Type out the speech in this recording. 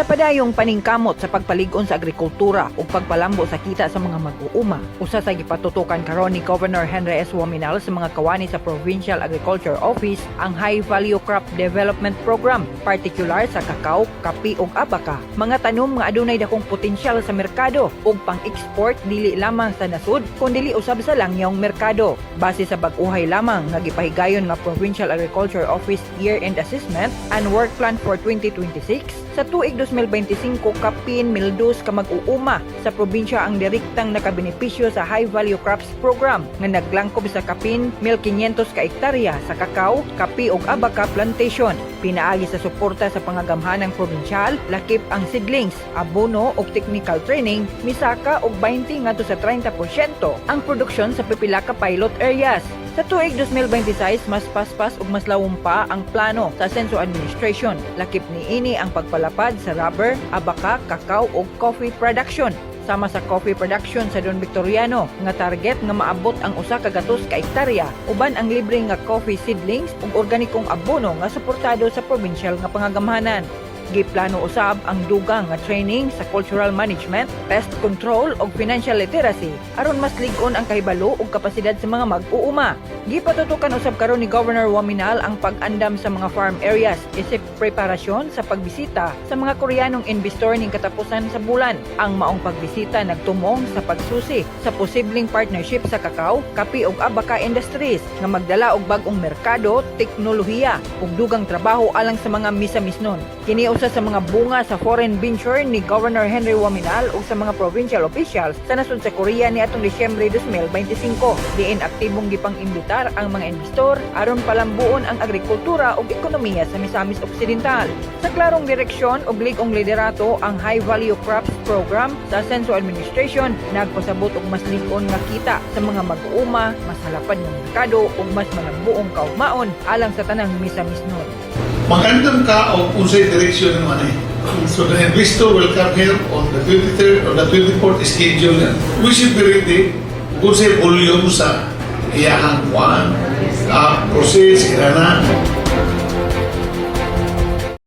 Napadayong paningkamot sa pagpalig-on sa agrikultura ug pagpalambo sa kita sa mga mag-uuma. Usa sa gipatutukan karon ni Governor Henry S. Wominal sa mga kawani sa Provincial Agriculture Office ang High Value Crop Development Program, partikular sa kakao, kapi ug abaka. Mga tanom nga adunay dakong potensyal sa merkado ug pang-export dili lamang sa nasud kundi usab sa langyawng merkado. Base sa bag-uhay lamang nga gipahigayon nga Provincial Agriculture Office Year-End Assessment and Work Plan for 2026, sa tuig 2025 kapin 1,200 ka mag-uuma sa probinsya ang direktang nakabenepisyo sa High Value Crops Program nga naglangkob sa kapin 1,500 ka hektarya sa kakao, kapi ug abaka plantation. Pinaagi sa suporta sa pangagamhanang probinsyal, lakip ang seedlings, abono ug technical training, misaka og 20 ngadto sa 30% ang produksyon sa pipila ka pilot areas. Sa tuig 2026, mas paspas ug mas lawom pa ang plano sa Censo Administration. Lakip niini ang pagpalapad sa rubber, abaka, kakao ug coffee production. Sama sa coffee production sa Don Victoriano nga target nga maabot ang 1 ka hektarya, uban ang libre nga coffee seedlings ug organikong abono nga suportado sa provincial nga pangagamhanan. Giplano usab ang dugang nga training sa cultural management, pest control ug financial literacy aron mas lig-on ang kahibalo ug kapasidad sa mga mag-uuma. Gipatutukan usab karon ni Governor Wominal ang pag-andam sa mga farm areas isip preparasyon sa pagbisita sa mga Koreanong investor ning katapusan sa bulan. Ang maong pagbisita nagtumong sa pagsusi sa posibleng partnership sa kakao, kapi ug abaka industries nga magdala og bag-ong merkado, teknolohiya ug dugang trabaho alang sa mga misa-misnon. Kini usa sa mga bunga sa foreign venture ni Governor Henry Wominal ug sa mga provincial officials sa nasud sa Korea niadtong Disyembre 2025. Diin aktibong gipang-imbitar ang mga investor aron palambuon ang agrikultura ug ekonomiya sa Misamis Occidental. Sa klarong direksyon ug lig-ong liderato ang High Value Crops Program sa Censo Administration nagpasabot og mas lig-on nga kita sa mga mag-uuma, mas halapad nga merkado ug mas malambuong kaugmaon alang sa tanang Misamis-non. Magandang ka o unsay direksyon naman eh. So the investor will come here on the 23rd or the 24th schedule. We should be ready kung sa volume sa iyahang process, na